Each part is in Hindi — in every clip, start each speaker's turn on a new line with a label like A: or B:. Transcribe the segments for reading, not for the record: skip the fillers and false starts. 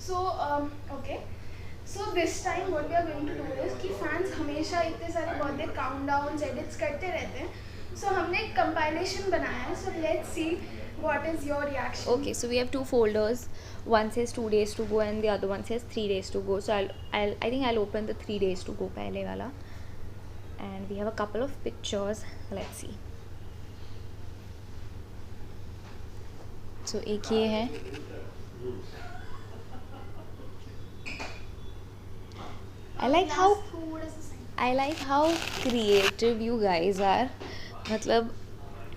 A: So okay, so this time what we are going to do is कि फैंस हमेशा इतने सारे बर्थडे काउंटडाउन्स एडिट्स करते रहते हैं, सो हमने एक कंपाइलेशन बनाया है. So let's see what is your reaction.
B: Okay, so we have 2 folders. One says 2 days to go and the other one says 3 days to go. So I think I'll open the 3 days to go pehle wala. And we have a couple of pictures. Let's see. So एक ये है. I like how creative you guys are. मतलब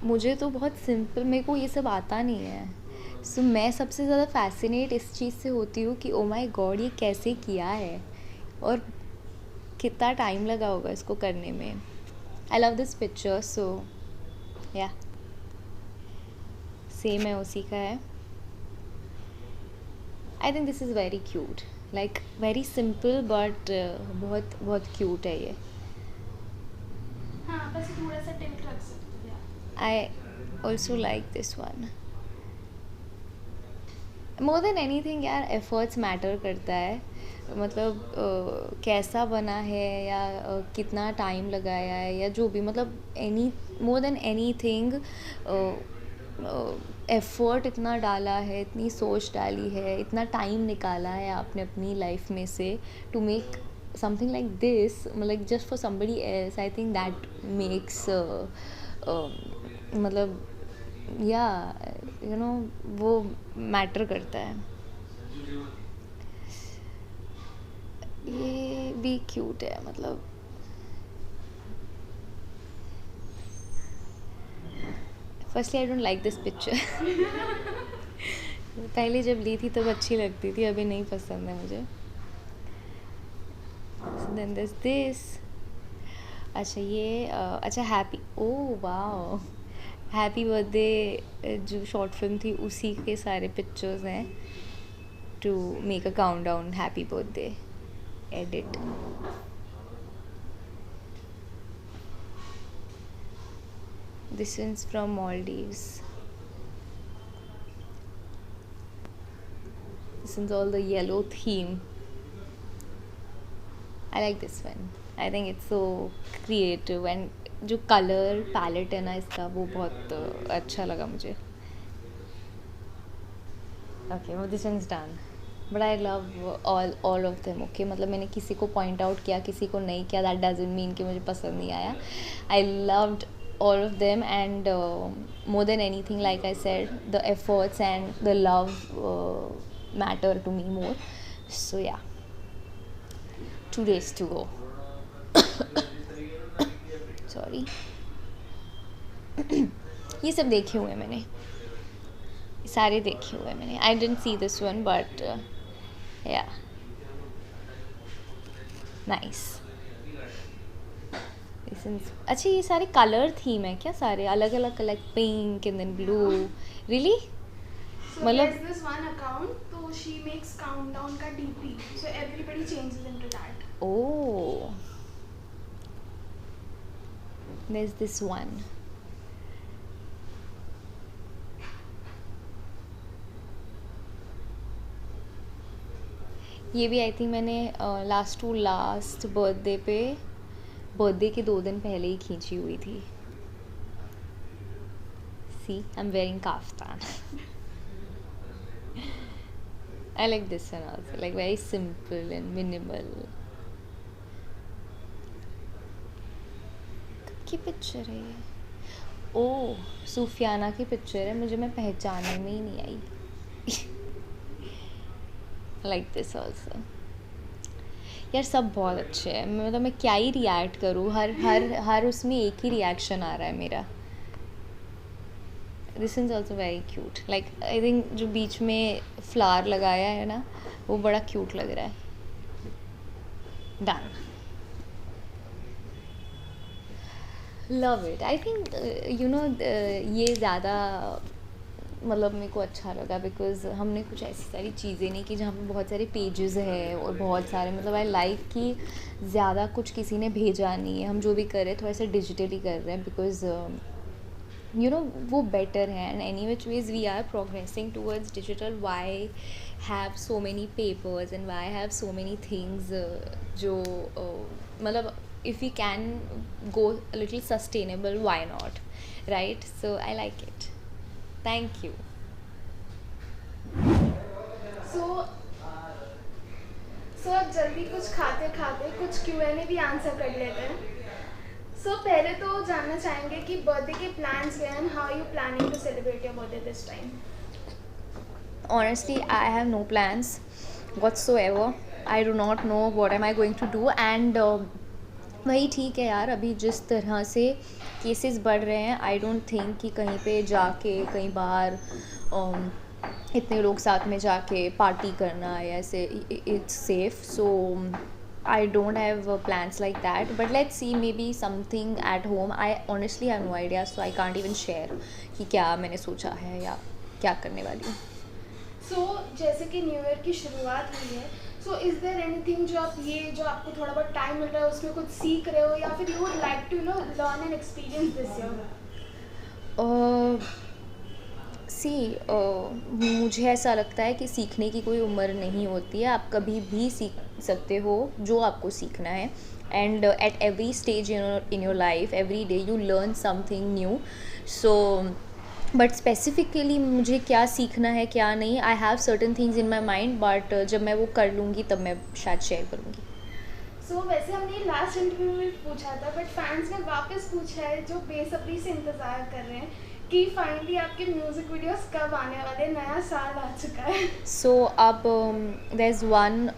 B: मुझे तो बहुत सिंपल, मेरे को ये सब आता नहीं है. सो मैं सबसे ज़्यादा फैसिनेट इस चीज़ से होती हूँ कि ओ माय गॉड ये कैसे किया है और कितना टाइम लगा होगा इसको करने में. I love this picture. So yeah same है, उसी का है. I think this is very cute, like very simple but बहुत बहुत क्यूट है ये.
A: हाँ, बस थोड़ा सा टिल्ट रख सकते.
B: I also like this one. More than anything यार efforts matter करता है. मतलब कैसा बना है या कितना टाइम लगाया है या जो भी, मतलब any more than anything effort इतना डाला है, इतनी सोच डाली है, इतना टाइम निकाला है आपने अपनी लाइफ में से to make something like this, like just for somebody else. I think that makes मतलब या यू नो वो मैटर करता है. ये भी क्यूट है. मतलब firstly I don't like this picture. पहले जब ली थी तब अच्छी लगती थी, अभी नहीं पसंद है मुझे. So then there's this. अच्छा ये अच्छा happy, oh wow, happy birthday जो शॉर्ट फिल्म थी उसी के सारे पिक्चर्स हैं to make a countdown happy birthday edit. This is from Maldives. This is all the yellow theme. I like this one. I think it's so creative and जो कलर पैलेट है ना इसका वो बहुत अच्छा लगा मुझे. ओके, वो this is done. But I love all of them. Okay, मतलब मैंने किसी को पॉइंट आउट किया, किसी को नहीं किया, दैट डजंट मीन कि मुझे पसंद नहीं आया. I loved all of them and more than anything, like I said, the efforts and the love matter to me more. So yeah, 2 days to go. Sorry. ये सब देखे हुए हैं मैंने, सारे देखे हुए हैं मैंने. I don't see this one but yeah nice. अच्छा ये सारे कलर थीम है क्या, सारे अलग अलग colour, pink and then blue. Really?
A: So there's this one account, so she makes countdown का DP, so everybody changes into that.
B: Oh, there's this one. ये भी आई थिंक मैंने लास्ट बर्थडे के 2 दिन पहले ही खींची हुई थी. See, I am wearing kaftan. I like this one also, like very simple and minimal. कब की पिक्चर है ये? ओह, सूफियाना की पिक्चर है. मुझे मैं पहचानने में ही नहीं आई. Like this also. यार सब बहुत अच्छे हैं, मतलब मैं क्या ही रिएक्ट करूँ, हर उसमें एक ही रिएक्शन आ रहा है मेरा. This is also very cute. Like I think जो बीच में फ्लावर लगाया है ना वो बड़ा क्यूट लग रहा है. Done. Love it. I think you know ये ज़्यादा मतलब मेरे को अच्छा लगा बिकॉज हमने कुछ ऐसी सारी चीज़ें नहीं की जहाँ पे बहुत सारे पेजेस है और बहुत सारे, मतलब आई लाइक कि ज़्यादा कुछ किसी ने भेजा नहीं है. हम जो भी कर रहे हैं थोड़ा सा डिजिटली कर रहे हैं बिकॉज you know वो better है, and any which ways we are progressing towards digital. Why have so many papers and why have so many things जो मतलब if we can go a little sustainable, why not, right? So I like it. Thank you.
A: सो अब जल्दी कुछ खाते खाते कुछ Q&A भी आंसर कर लेते हैं. सो पहले तो जानना चाहेंगे कि बर्थडे के प्लान्स क्या हैं, how you planning to celebrate your birthday this time.
B: Honestly, I have no plans whatsoever. I do not know what am I going to do, and वही ठीक है यार. अभी जिस तरह से केसेस बढ़ रहे हैं, आई डोंट थिंक कि कहीं पे जाके कहीं बाहर इतने लोग साथ में जाके पार्टी करना या ऐसे it's safe. So I don't have plans like that, but let's see, maybe something at home. I honestly have no idea, so I can't even share कि क्या मैंने सोचा है या क्या करने वाली हूँ.
A: सो जैसे कि न्यू ईयर की शुरुआत हुई है, सो इज़ देयर एनीथिंग जो आपको थोड़ा बहुत टाइम मिल रहा है उसमें कुछ सीख रहे हो, या फिर you would like to learn and experience this year.
B: मुझे ऐसा लगता है कि सीखने की कोई उम्र नहीं होती है. आप कभी भी सीख सकते हो जो आपको सीखना है, and at every stage in your life, every day you learn something new. So but specifically मुझे क्या सीखना है क्या नहीं, I have certain things in my mind, but जब मैं वो कर लूँगी तब मैं शायद शेयर करूँगी.
A: सो वैसे हमने लास्ट इंटरव्यू में पूछा था, बट फैंस ने वापस पूछा है जो बेसब्री से इंतज़ार कर रहे हैं कि फाइनली आपके म्यूज़िक वीडियोस कब आने वाले. नया साल आ चुका है.
B: सो अब देयर इज़ वन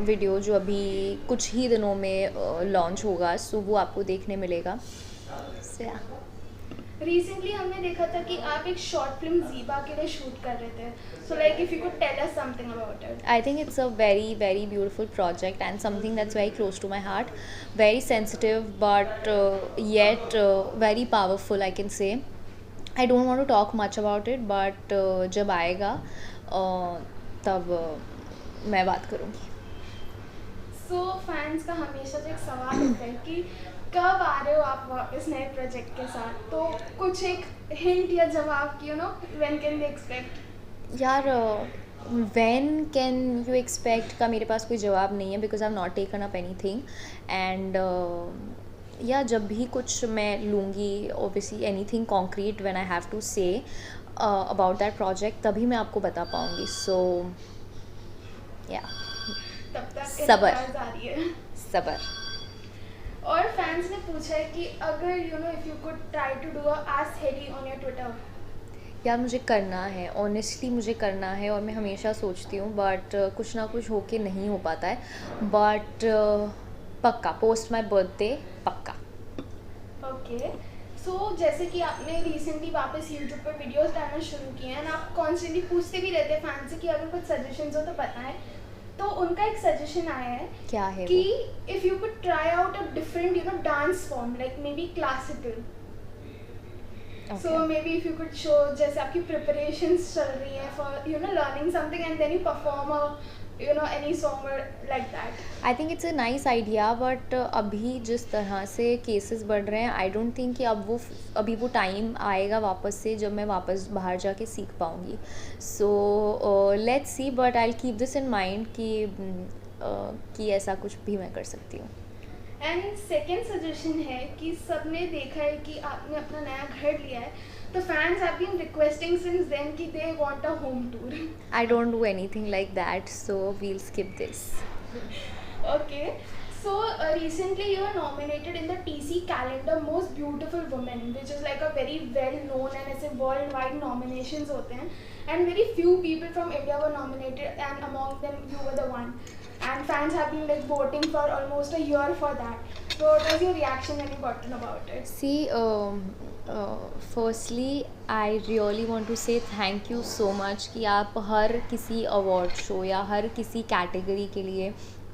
B: वीडियो जो अभी कुछ ही दिनों में लॉन्च होगा, सो वो आपको देखने मिलेगा.
A: रिसेंटली हमने देखा था कि आप एक शॉर्ट फिल्म ज़ीबा के लिए शूट कर रहे थे. So like if you could tell us something about it.
B: I think it's a very, very beautiful project and something that's very close to my heart. Very sensitive, but yet very powerful, I can say. I don't want to talk much about it, but जब आएगा तब मैं बात करूँगी.
A: सो फैंस का हमेशा जो एक सवाल होता है कि कब आ रहे हो आप वापस नए प्रोजेक्ट के साथ, तो कुछ एक हिंट या जवाब की व्हेन कैन वी एक्सपेक्ट.
B: यार when can you expect का मेरे पास कोई जवाब नहीं है, because I've not taken up anything, and या जब भी कुछ मैं लूँगी obviously anything concrete when I have to say about that project, तभी मैं आपको बता पाऊँगी. So yeah,
A: तब तक
B: सबर.
A: इंतजार जारी है.
B: सबर.
A: और फैंस ने पूछा है कि अगर if you could try to do ask Haley on your Twitter.
B: यार मुझे करना है, ऑनेस्टली मुझे करना है, और मैं हमेशा सोचती हूँ, बट कुछ ना कुछ होके नहीं हो पाता है. बट पक्का पोस्ट माई बर्थडे पक्का.
A: ओके. सो जैसे कि आपने रिसेंटली वापस यूट्यूब पर वीडियोस डालना शुरू किए हैं, आप कॉन्स्टेंटली पूछते भी रहते हैं फैंस से कि अगर कुछ सजेशंस हो तो बताएं. तो उनका एक सजेशन आया है
B: क्या है
A: कि if you could try out a different dance form like maybe classical. So maybe if you could show जैसे आपकी प्रिपरेशंस चल रही हैं for learning something and then you perform any song or like that.
B: I think it's a nice idea, but अभी जिस तरह से केसेस बढ़ रहे हैं, आई डोंट थिंक कि अभी वो टाइम आएगा वापस से जब मैं वापस बाहर जाके सीख पाऊँगी. So let's see, but I will keep this in mind कि ऐसा कुछ भी मैं कर सकती हूँ.
A: एंड सेकेंड सजेशन है कि सबने देखा है कि आपने अपना नया घर लिया है, तो fans have been requesting since then कि they want a home tour.
B: I don't do anything like that, so we'll skip this.
A: Okay. So recently you were nominated in the TC calendar Most Beautiful Women, which is like a very well known and ऐसे worldwide nominations होते हैं, and very few people from India were nominated, and among them you were the one. And fans have been like voting for almost a year for that. So what was your reaction when you got to know about it?
B: See, firstly, I really want to say thank you so much कि आप हर किसी अवार्ड शो या हर किसी कैटेगरी के लिए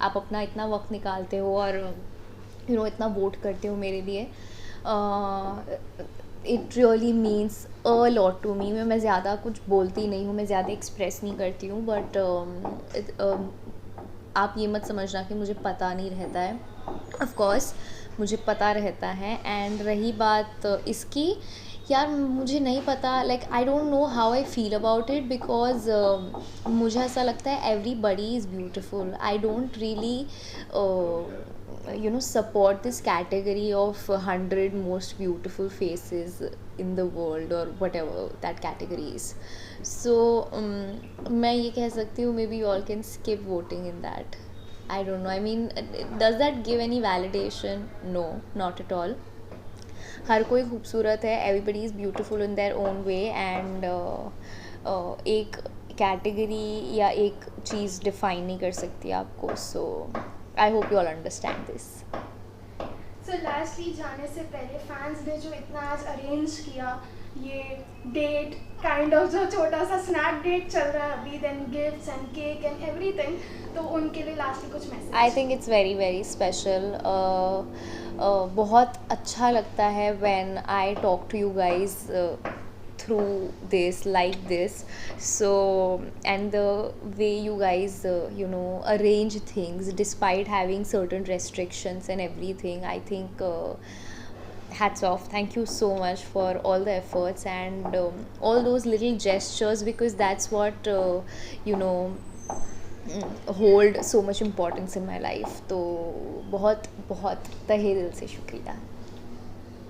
B: आप अपना इतना वक्त निकालते हो और इतना वोट करते हो मेरे लिए. It really means a lot to me. मैं ज़्यादा कुछ बोलती नहीं हूँ, मैं ज़्यादा एक्सप्रेस नहीं करती हूँ, बट आप ये मत समझना कि मुझे पता नहीं रहता है. ऑफ कोर्स मुझे पता रहता है. एंड रही बात इसकी यार मुझे नहीं पता, like I don't know how I feel about it, because मुझे ऐसा लगता है everybody is beautiful. I don't really support this category of 100 most beautiful faces in the world or whatever that category is. So मैं ये कह सकती हूँ, maybe you all can skip voting in that. I don't know, I mean, does that give any validation? No, not at all. हर कोई खूबसूरत है, everybody is beautiful in their own way, and एक कैटेगरी या एक चीज़ डिफाइन नहीं कर सकती आपको. So I hope you all understand this.
A: So lastly जाने से पहले फैंस ने जो इतना आज अरेंज किया, ये डेट काइंड ऑफ जो छोटा सा स्नैप डेट चल रहा है अभी, then gifts and cake and everything, तो उनके लिए लास्टली कुछ message.
B: I think it's very very special. बहुत अच्छा लगता है when I talk to you guys through this like this. So, and the way you guys arrange things despite having certain restrictions and everything, I think hats off. Thank you so much for all the efforts and all those little gestures, because that's what hold so much importance in my life. तो बहुत बहुत तहे दिल से शुक्रिया.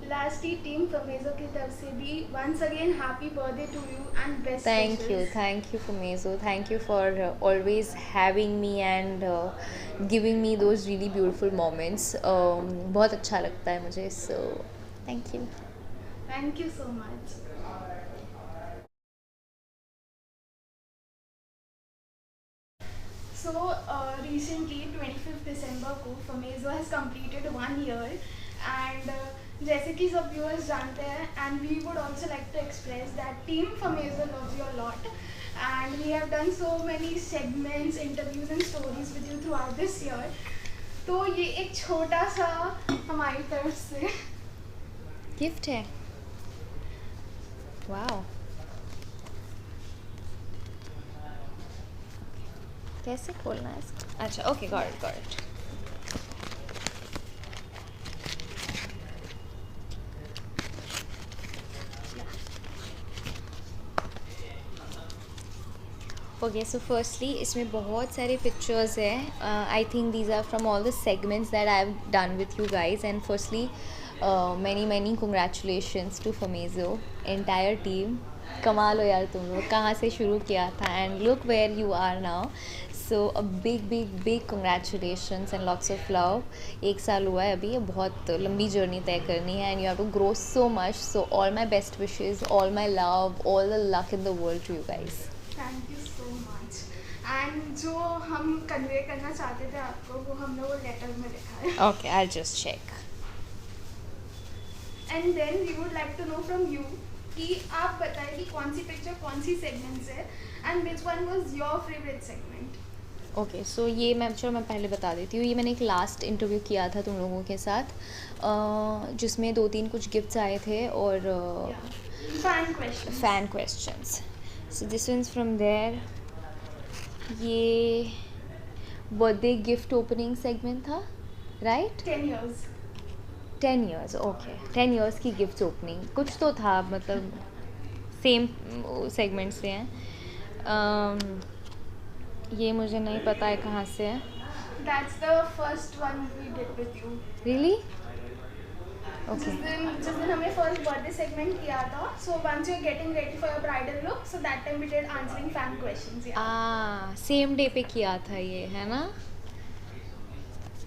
A: लास्टली टीम फमेज़ो की तरफ से भी once again happy birthday to you and best.
B: Thank you Famazo, thank you for always having me and giving me those really beautiful moments. बहुत अच्छा लगता है मुझे, so thank you
A: so much. So recently 25th December को फमेज़ो has completed 1 year, and जैसे कि सब व्यूअर्स जानते हैं, and we would also like to express that team Famezo loves you a lot, and we have done so many segments, interviews and stories with you throughout this year. तो ये एक छोटा सा हमारी तरफ से
B: गिफ्ट है. वाओ, कैसे खोलना है इसको? अच्छा, okay, got it. Okay, so firstly इसमें बहुत सारे पिक्चर्स हैं. I think these are from all the segments that I have done with you guys. And firstly many congratulations to Famezo entire team. कमाल हो यार तुम लोग, कहाँ से शुरू किया था and look where you are now. So a big congratulations and lots of love. 1 साल हुआ है अभी, बहुत लंबी जर्नी तय करनी है, and you have to grow so much. So all my best wishes, all my love, all the luck in the world to you guys.
A: Thank you so much. And जो हम कन्वे करना चाहते थे आपको, वो हमने वो लेटर में लिखा है.
B: Okay, I just check.
A: And then we would like to know from you कि आप बताइए कि कौन सी पिक्चर कौन सी सेगमेंट से, and which one was your favourite segment.
B: Okay, so ये मैं पहले बता देती हूँ. ये मैंने एक लास्ट इंटरव्यू किया था तुम लोगों के साथ, जिसमें 2-3 कुछ गिफ्ट्स आए थे और fan questions. So this one from there. ये बर्थडे गिफ्ट ओपनिंग सेगमेंट था, राइट? 10 years, okay. 10 years की गिफ्ट ओपनिंग कुछ तो था, मतलब सेम सेगमेंट से हैं. ये मुझे नहीं पता है कहाँ से है.
A: That's the first one we did with you.
B: Really?
A: Okay. जिस दिन हमने फर्स्ट बर्थडे सेगमेंट किया था, so once you're getting ready for your bridal look, so that time we did answering fan questions.
B: Same day पे किया था ये, है ना?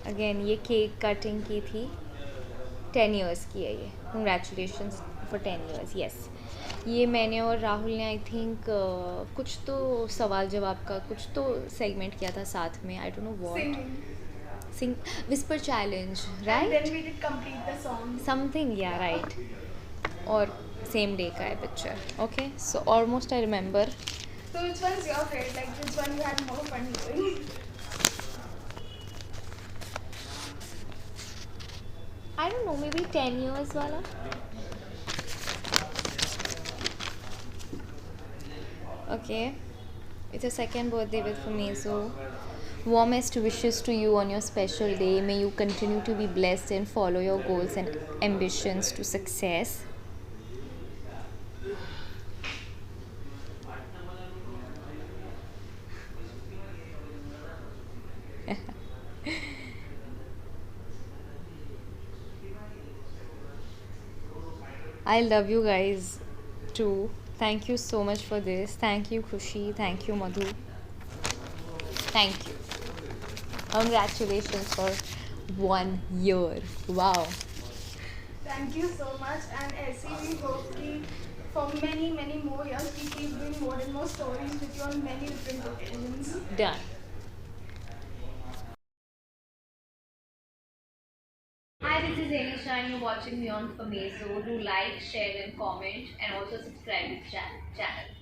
B: अगेन ये केक कटिंग की थी. 10 years की है ये. Congratulations for 10 years. Yes. ये मैंने और राहुल ने आई थिंक कुछ तो सवाल जवाब का कुछ तो सेगमेंट किया था साथ में. I don't know what. Sing whisper challenge, right?
A: And then we did complete the song.
B: Something, yeah, right. और same day का है picture. Okay, so almost I remember.
A: So which one's your favorite? Like which one you had more fun doing?
B: I don't know, maybe 10 years वाला. Okay, it's a second birthday with Famazo. Warmest wishes to you on your special day. May you continue to be blessed and follow your goals and ambitions to success. I love you guys too. Thank you so much for this. Thank you, Khushi. Thank you, Madhu. Thank you. Congratulations for 1 year. Wow.
A: Thank you so much, and ऐसे we hope कि for many more years we keep doing more and more stories with you on many different occasions.
B: Done. Hi, this is Anisha and you're watching me on Famezo. Do like, share and comment and also subscribe to the channel.